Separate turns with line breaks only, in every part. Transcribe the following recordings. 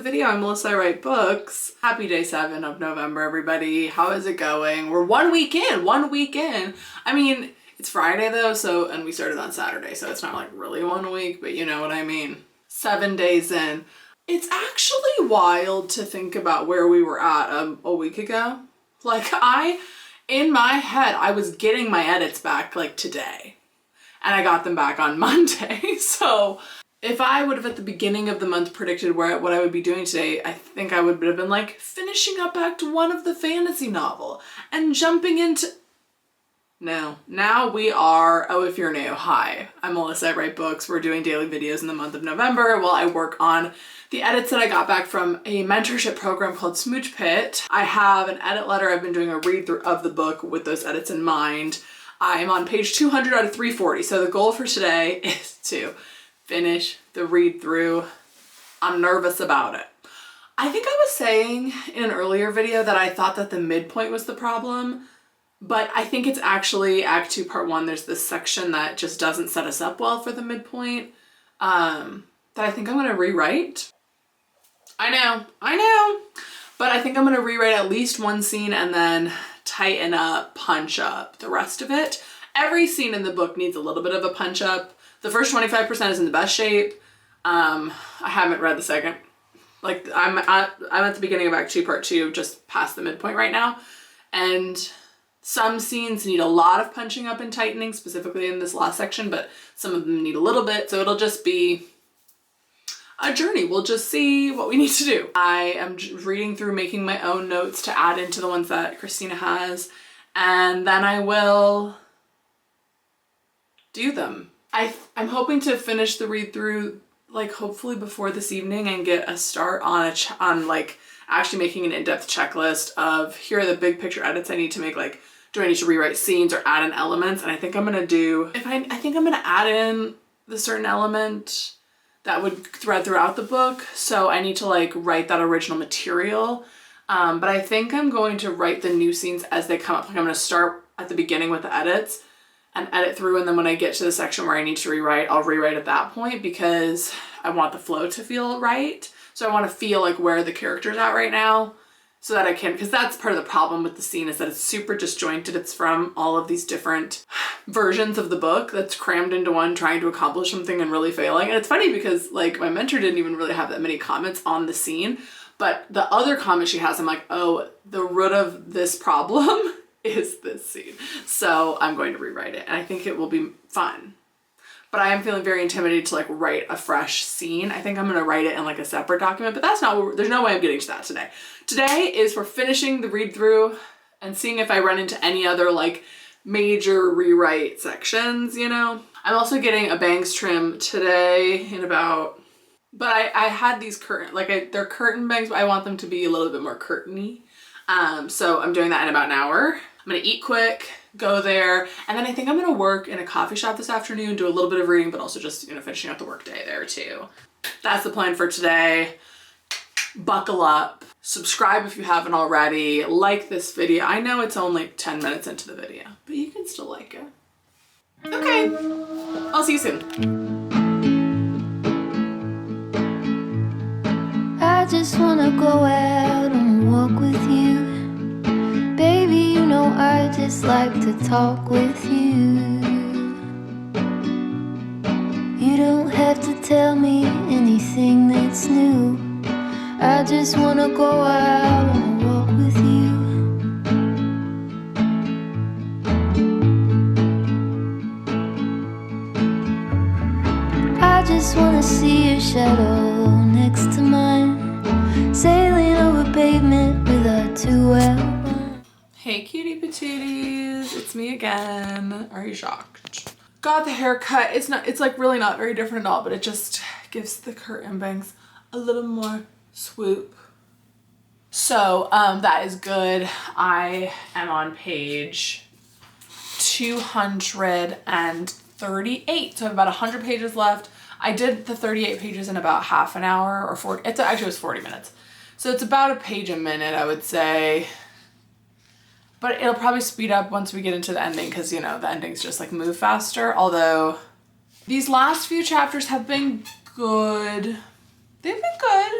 video. I'm Melissa, I write books. Happy day 7 of November, everybody. How is it going? We're 1 week in. I mean, it's Friday though, and we started on Saturday, so it's not like really 1 week, but you know what I mean. 7 days in. It's actually wild to think about where we were at a week ago. Like in my head, I was getting my edits back like today, and I got them back on Monday. So if I would have at the beginning of the month predicted what I would be doing today, I think I would have been like finishing up Act 1 of the fantasy novel and jumping into... No, now we are, oh, if you're new, hi, I'm Melissa, I write books. We're doing daily videos in the month of November while I work on the edits that I got back from a mentorship program called Smooch Pit. I have an edit letter. I've been doing a read through of the book with those edits in mind. I'm on page 200 out of 340. So the goal for today is to finish the read through. I'm nervous about it. I think I was saying in an earlier video that I thought that the midpoint was the problem. But I think it's actually Act 2, Part 1. There's this section that just doesn't set us up well for the midpoint that I think I'm going to rewrite. I know. But I think I'm going to rewrite at least one scene and then tighten up, punch up the rest of it. Every scene in the book needs a little bit of a punch up. The first 25% is in the best shape. I haven't read the second. Like I'm at the beginning of Act 2, Part 2, just past the midpoint right now. And some scenes need a lot of punching up and tightening, specifically in this last section, but some of them need a little bit, so it'll just be a journey. We'll just see what we need to do. I am reading through, making my own notes to add into the ones that Christina has, and then I will do them. I'm hoping to finish the read through, like hopefully before this evening, and get a start on like actually making an in-depth checklist of here are the big picture edits I need to make, like do I need to rewrite scenes or add in elements? And I think I'm gonna do, I think I'm gonna add in the certain element that would thread throughout the book. So I need to like write that original material. But I think I'm going to write the new scenes as they come up. Like I'm gonna start at the beginning with the edits and edit through. And then when I get to the section where I need to rewrite, I'll rewrite at that point because I want the flow to feel right. So I want to feel like where the character's at right now so that I can, because that's part of the problem with the scene is that it's super disjointed. It's from all of these different versions of the book that's crammed into one, trying to accomplish something and really failing. And it's funny because like my mentor didn't even really have that many comments on the scene, but the other comments she has, I'm like, oh, the root of this problem is this scene. So I'm going to rewrite it and I think it will be fun. But I am feeling very intimidated to like write a fresh scene. I think I'm gonna write it in like a separate document, but that's not, there's no way I'm getting to that today. Today is for finishing the read through and seeing if I run into any other like major rewrite sections, you know? I'm also getting a bangs trim today in about, but I had these they're curtain bangs, but I want them to be a little bit more curtainy. So I'm doing that in about an hour. I'm gonna eat quick, go there, and then I think I'm gonna work in a coffee shop this afternoon, do a little bit of reading, but also just, you know, finishing out the work day there too. That's the plan for today. Buckle up, subscribe if you haven't already, like this video. I know it's only 10 minutes into the video, but you can still like it. Okay, I'll see you soon.
I just wanna go out and walk with you. Baby, you know I just like to talk with you. You don't have to tell me anything that's new. I just wanna go out and walk with you. I just wanna see your shadow next to mine, sailing over pavement with our 2L.
Hey cutie patooties, it's me again. Are you shocked? Got the haircut. It's like really not very different at all, but it just gives the curtain bangs a little more swoop. So that is good. I am on page 238. So I have about 100 pages left. I did the 38 pages in about half an hour or 40. Actually, it was 40 minutes. So it's about a page a minute, I would say. But it'll probably speed up once we get into the ending because, you know, the endings just like move faster. Although these last few chapters have been good. They've been good.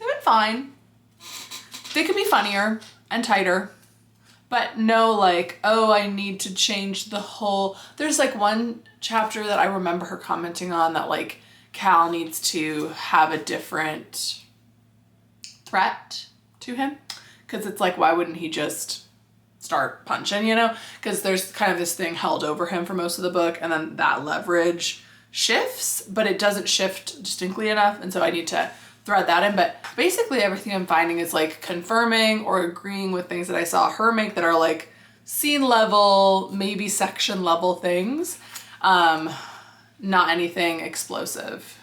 they've been fine. They could be funnier and tighter, but no like, oh, I need to change the whole. There's like one chapter that I remember her commenting on that like Cal needs to have a different threat to him, because it's like, why wouldn't he just start punching, you know? Because there's kind of this thing held over him for most of the book, and then that leverage shifts, but it doesn't shift distinctly enough, and so I need to thread that in. But basically everything I'm finding is like confirming or agreeing with things that I saw her make that are like scene level, maybe section level things, not anything explosive.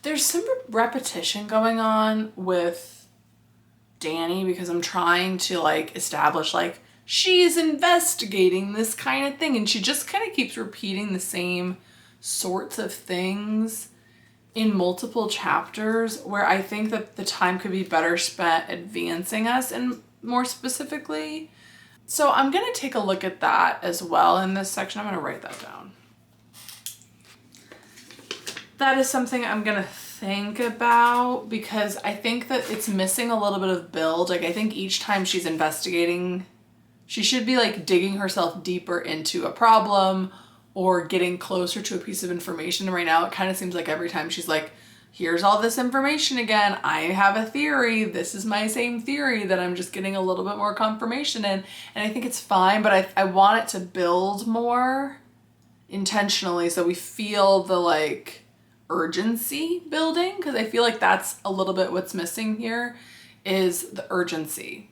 There's some repetition going on with Danny because I'm trying to like establish like she's investigating this kind of thing, and she just kind of keeps repeating the same sorts of things in multiple chapters, where I think that the time could be better spent advancing us and more specifically. So I'm gonna take a look at that as well in this section. I'm gonna write that down. That is something I'm gonna think about, because I think that it's missing a little bit of build. Like I think each time she's investigating, she should be like digging herself deeper into a problem or getting closer to a piece of information. And right now it kind of seems like every time she's like, here's all this information again, I have a theory, this is my same theory that I'm just getting a little bit more confirmation in. And I think it's fine, but I want it to build more intentionally so we feel the like urgency building, because I feel like that's a little bit what's missing here is the urgency.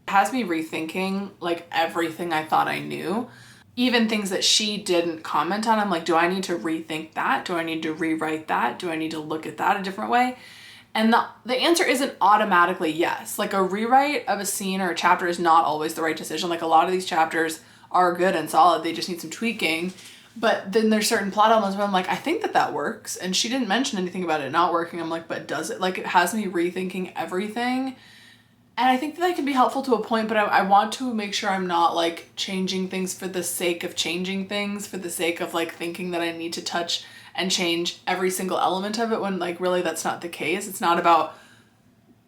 It has me rethinking like everything I thought I knew. Even things that she didn't comment on, I'm like, do I need to rethink that? Do I need to rewrite that? Do I need to look at that a different way? And the answer isn't automatically yes. Like a rewrite of a scene or a chapter is not always the right decision. Like a lot of these chapters are good and solid, they just need some tweaking. But then there's certain plot elements where I'm like, I think that works. And she didn't mention anything about it not working. I'm like, but does it? Like it has me rethinking everything. And I think that can be helpful to a point, but I want to make sure I'm not like changing things for the sake of changing things, for the sake of like thinking that I need to touch and change every single element of it, when like really that's not the case. It's not about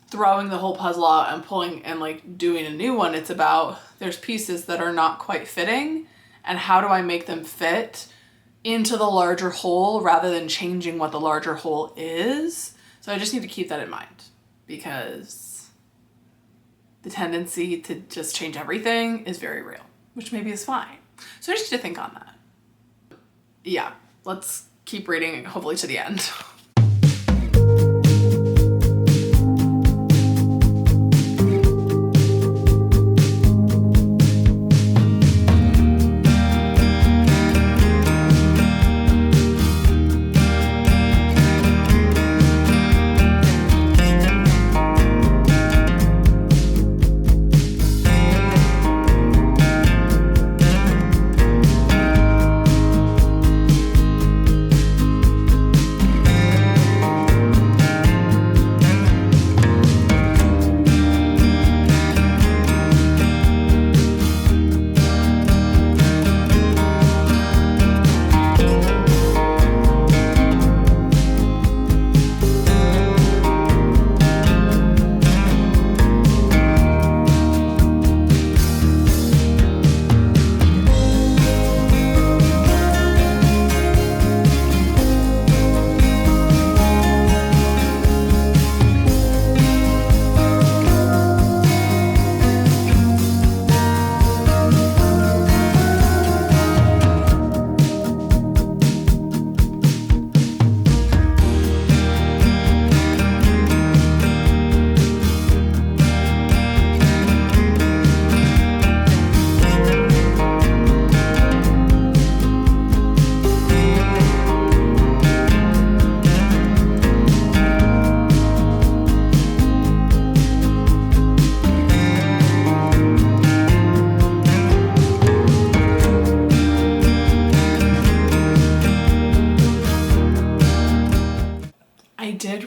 throwing the whole puzzle out and pulling and like doing a new one. It's about there's pieces that are not quite fitting, and how do I make them fit into the larger whole rather than changing what the larger whole is. So I just need to keep that in mind, because the tendency to just change everything is very real, which maybe is fine. So I just need to think on that. Yeah, let's keep reading, hopefully to the end.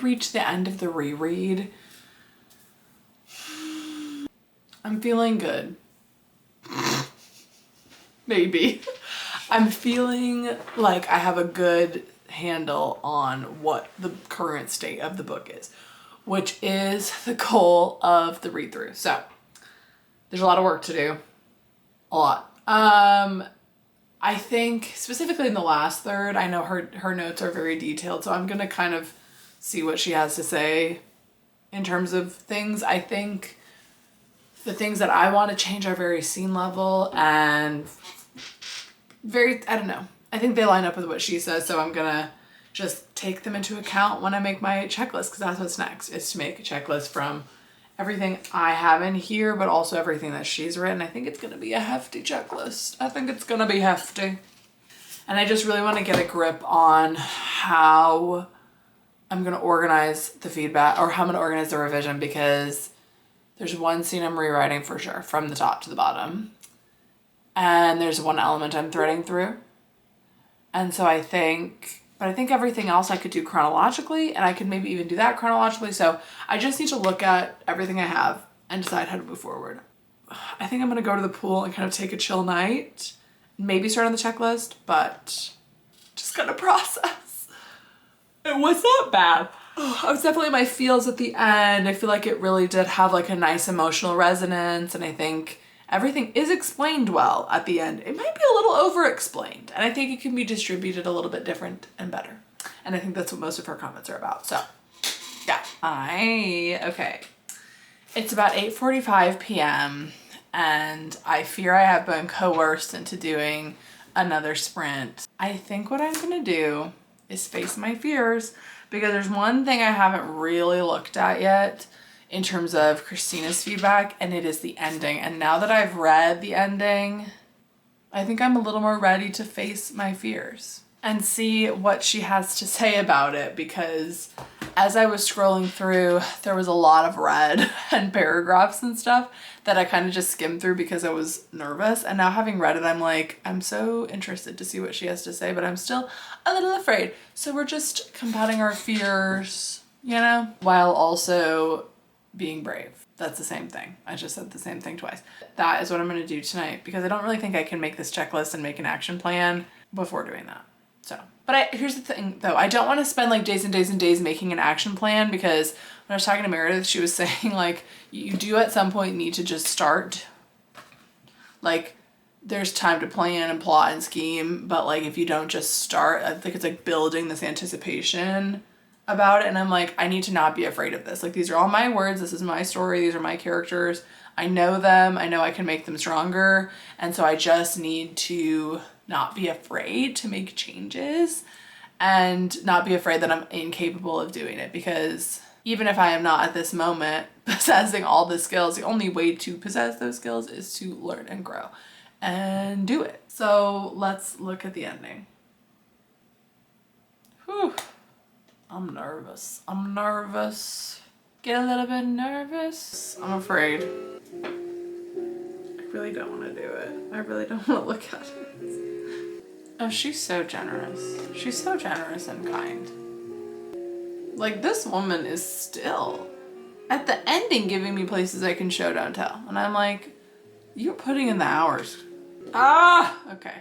Reach the end of the reread. I'm feeling good. Maybe. I'm feeling like I have a good handle on what the current state of the book is, which is the goal of the read through. So there's a lot of work to do, a lot. I think specifically in the last third, I know her notes are very detailed, so I'm gonna kind of see what she has to say in terms of things. I think the things that I want to change are very scene level and very, I don't know. I think they line up with what she says, so I'm gonna just take them into account when I make my checklist, because that's what's next, is to make a checklist from everything I have in here, but also everything that she's written. I think it's gonna be a hefty checklist. I think it's gonna be hefty. And I just really want to get a grip on how I'm gonna organize the feedback, or how I'm gonna organize the revision, because there's one scene I'm rewriting for sure, from the top to the bottom. And there's one element I'm threading through. And so I think everything else I could do chronologically, and I could maybe even do that chronologically. So I just need to look at everything I have and decide how to move forward. I think I'm gonna go to the pool and kind of take a chill night, maybe start on the checklist, but just gotta process. It was not bad. I was definitely in my feels at the end. I feel like it really did have like a nice emotional resonance, and I think everything is explained well at the end. It might be a little over-explained, and I think it can be distributed a little bit different and better. And I think that's what most of her comments are about. So yeah, okay. It's about 8:45 p.m. and I fear I have been coerced into doing another sprint. I think what I'm gonna do is face my fears, because there's one thing I haven't really looked at yet in terms of Christina's feedback, and it is the ending. And now that I've read the ending, I think I'm a little more ready to face my fears and see what she has to say about it, because as I was scrolling through, there was a lot of red and paragraphs and stuff that I kind of just skimmed through because I was nervous. And now having read it, I'm like, I'm so interested to see what she has to say, but I'm still a little afraid. So we're just combating our fears, you know, while also being brave. That's the same thing. I just said the same thing twice. That is what I'm going to do tonight, because I don't really think I can make this checklist and make an action plan before doing that. So, but here's the thing though. I don't want to spend like days and days and days making an action plan, because when I was talking to Meredith, she was saying like, you do at some point need to just start. Like, there's time to plan and plot and scheme, but like if you don't just start, I think it's like building this anticipation about it. And I'm like, I need to not be afraid of this. Like, these are all my words. This is my story. These are my characters. I know them. I know I can make them stronger. And so I just need to not be afraid to make changes and not be afraid that I'm incapable of doing it, because even if I am not at this moment possessing all the skills, the only way to possess those skills is to learn and grow and do it. So let's look at the ending. Whew. I'm nervous. I'm nervous. Get a little bit nervous. I'm afraid. I really don't want to do it. I really don't want to look at it. Oh, she's so generous. She's so generous and kind. Like, this woman is still at the ending giving me places I can show, don't tell. And I'm like, you're putting in the hours. Ah, okay.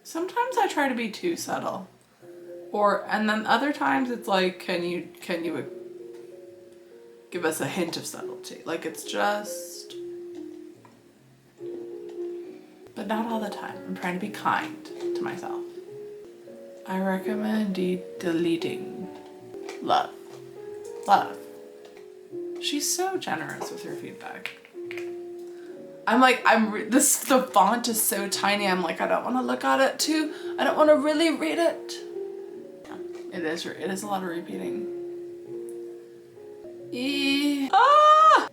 Sometimes I try to be too subtle. And then other times it's like, can you give us a hint of subtlety? Like, it's just, but not all the time. I'm trying to be kind to myself. I recommend deleting. Love. Love. She's so generous with her feedback. I'm like, the font is so tiny. I'm like, I don't want to look at it too. I don't want to really read it. It is a lot of repeating. Ah!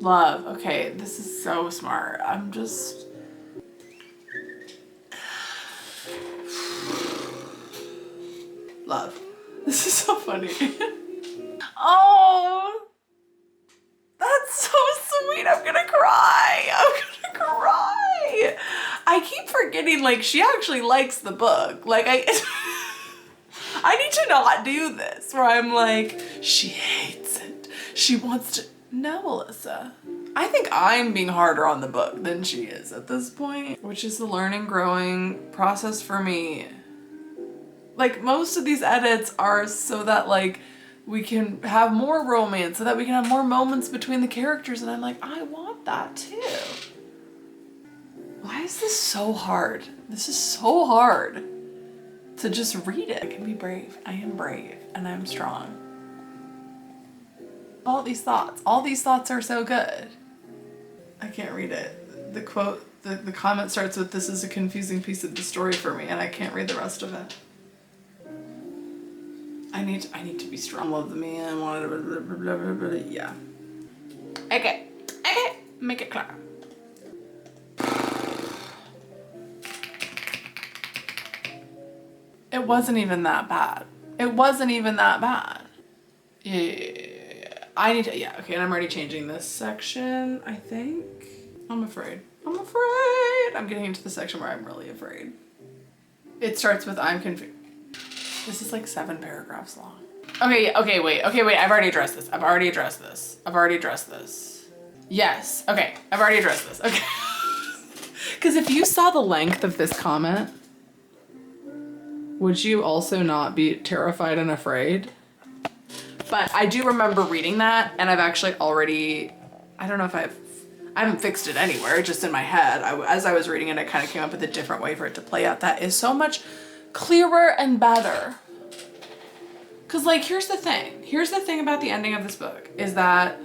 Love. Okay, this is so smart. I'm just... Love. This is so funny. Oh! That's so sweet. I'm gonna cry. I'm gonna cry. I keep forgetting, like, she actually likes the book. Like, I need to not do this where I'm like, she hates it. She wants to... No, Alyssa. I think I'm being harder on the book than she is at this point, which is the learning, growing process for me. Like most of these edits are so that like we can have more romance, so that we can have more moments between the characters, and I'm like, I want that too. Why is this so hard? This is so hard to just read it. I can be brave. I am brave and I'm strong. All these thoughts are so good. I can't read it. The quote, the comment starts with, "This is a confusing piece of the story for me," and I can't read the rest of it. I need to be strong. Love the man, wanted blah, blah, blah, blah, blah. Yeah. Okay, make it clear. It wasn't even that bad. Yeah. Okay, and I'm already changing this section, I think. I'm afraid. I'm getting into the section where I'm really afraid. It starts with, "I'm confused." This is like 7 paragraphs long. Okay, wait. I've already addressed this. Yes. Okay, I've already addressed this. Okay. Because if you saw the length of this comment, would you also not be terrified and afraid? But I do remember reading that, and I've actually already, I don't know if I haven't fixed it anywhere, just in my head. As I was reading it, I kind of came up with a different way for it to play out that is so much clearer and better. Cause like, here's the thing about the ending of this book is that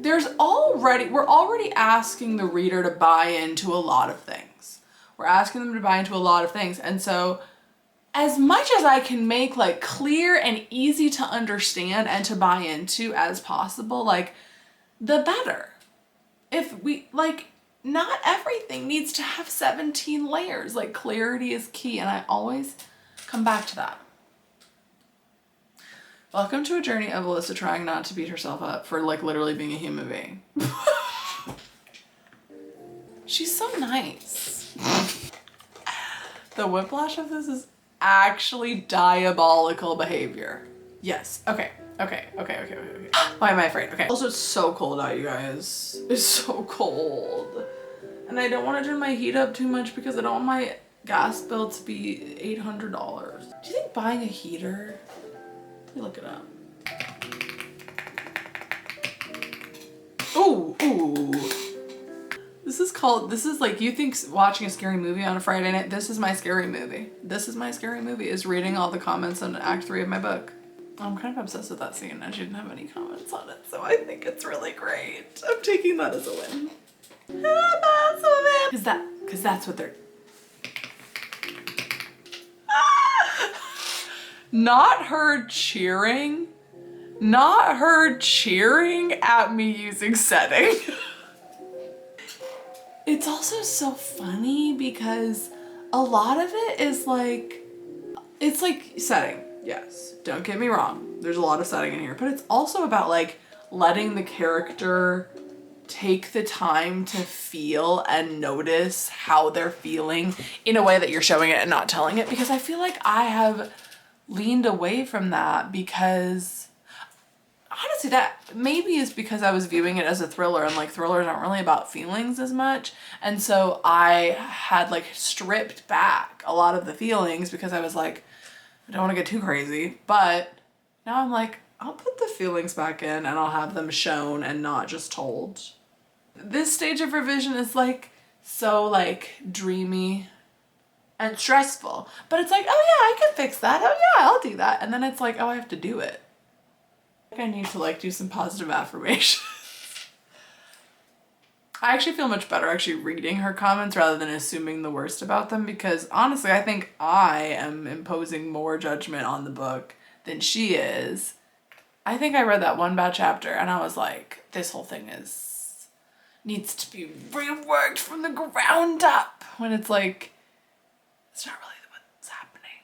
we're already asking the reader to buy into a lot of things. And so as much as I can make like clear and easy to understand and to buy into as possible, like the better. If we like, not everything needs to have 17 layers. Like clarity is key. And I always come back to that. Welcome to a journey of Alyssa trying not to beat herself up for like literally being a human being. She's so nice. The whiplash of this is actually diabolical behavior. Yes. Okay. Why am I afraid? Okay. Also, it's so cold out, you guys. It's so cold. And I don't want to turn my heat up too much because I don't want my gas bill to be $800. Do you think buying a heater? Let me look it up. Ooh. This is like, you think watching a scary movie on a Friday night, this is my scary movie. Is reading all the comments on Act 3 of my book. I'm kind of obsessed with that scene and she didn't have any comments on it, so I think it's really great. I'm taking that as a win. Cause that's what they're... Not her cheering at me using setting. It's also so funny because a lot of it is like, it's like setting. Yes, don't get me wrong. There's a lot of setting in here, but it's also about like letting the character take the time to feel and notice how they're feeling in a way that you're showing it and not telling it, because I feel like I have leaned away from that because honestly that maybe is because I was viewing it as a thriller and like thrillers aren't really about feelings as much. And so I had like stripped back a lot of the feelings because I was like, I don't want to get too crazy, but now I'm like, I'll put the feelings back in and I'll have them shown and not just told. This stage of revision is like so like dreamy and stressful, but it's like, oh yeah, I can fix that. Oh yeah, I'll do that. And then it's like, oh, I have to do it. Like I need to like do some positive affirmations. I actually feel much better actually reading her comments rather than assuming the worst about them, because honestly, I think I am imposing more judgment on the book than she is. I think I read that one bad chapter and I was like, this whole thing needs to be reworked from the ground up, when it's like, it's not really what's happening.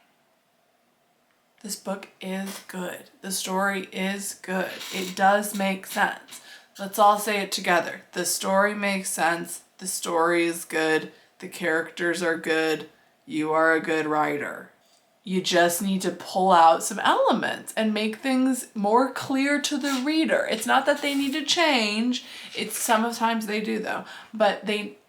This book is good. The story is good. It does make sense. Let's all say it together. The story makes sense. The story is good. The characters are good. You are a good writer. You just need to pull out some elements and make things more clear to the reader. It's not that they need to change. It's sometimes they do though, but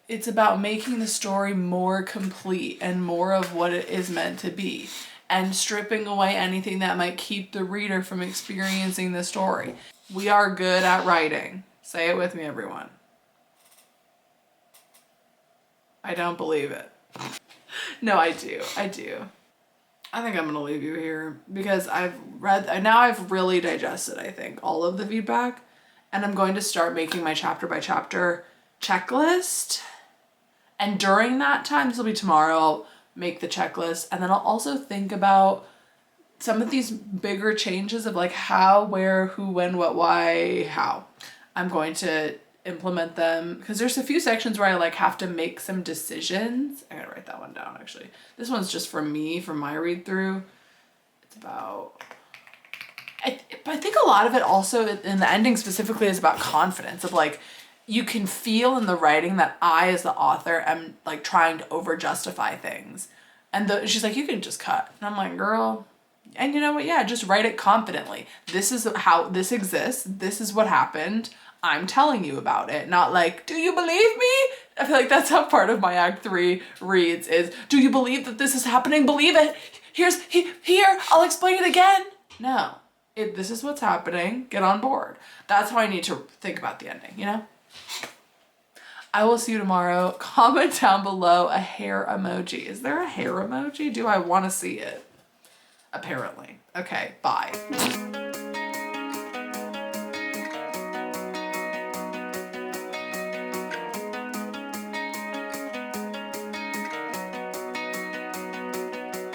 it's about making the story more complete and more of what it is meant to be. and stripping away anything that might keep the reader from experiencing the story. We are good at writing. Say it with me, everyone. I don't believe it. No, I do. I think I'm gonna leave you here because I've really digested, I think, all of the feedback, and I'm going to start making my chapter by chapter checklist. And during that time, this will be tomorrow, I'll make the checklist, and then I'll also think about some of these bigger changes of like how, where, who, when, what, why, how. I'm going to implement them because there's a few sections where I like have to make some decisions. I gotta write that one down actually. This one's just for me, for my read through. It's about, I think a lot of it also in the ending specifically is about confidence of like, you can feel in the writing that I as the author am like trying to over justify things. And she's like, you can just cut. And I'm like, girl, and you know what? Yeah, just write it confidently. This is how this exists. This is what happened. I'm telling you about it. Not like, do you believe me? I feel like that's how part of my Act 3 reads is, do you believe that this is happening? Believe it. Here, I'll explain it again. No, this is what's happening. Get on board. That's how I need to think about the ending, you know? I will see you tomorrow. Comment down below a hair emoji. Is there a hair emoji? Do I want to see it? Apparently. Okay, bye.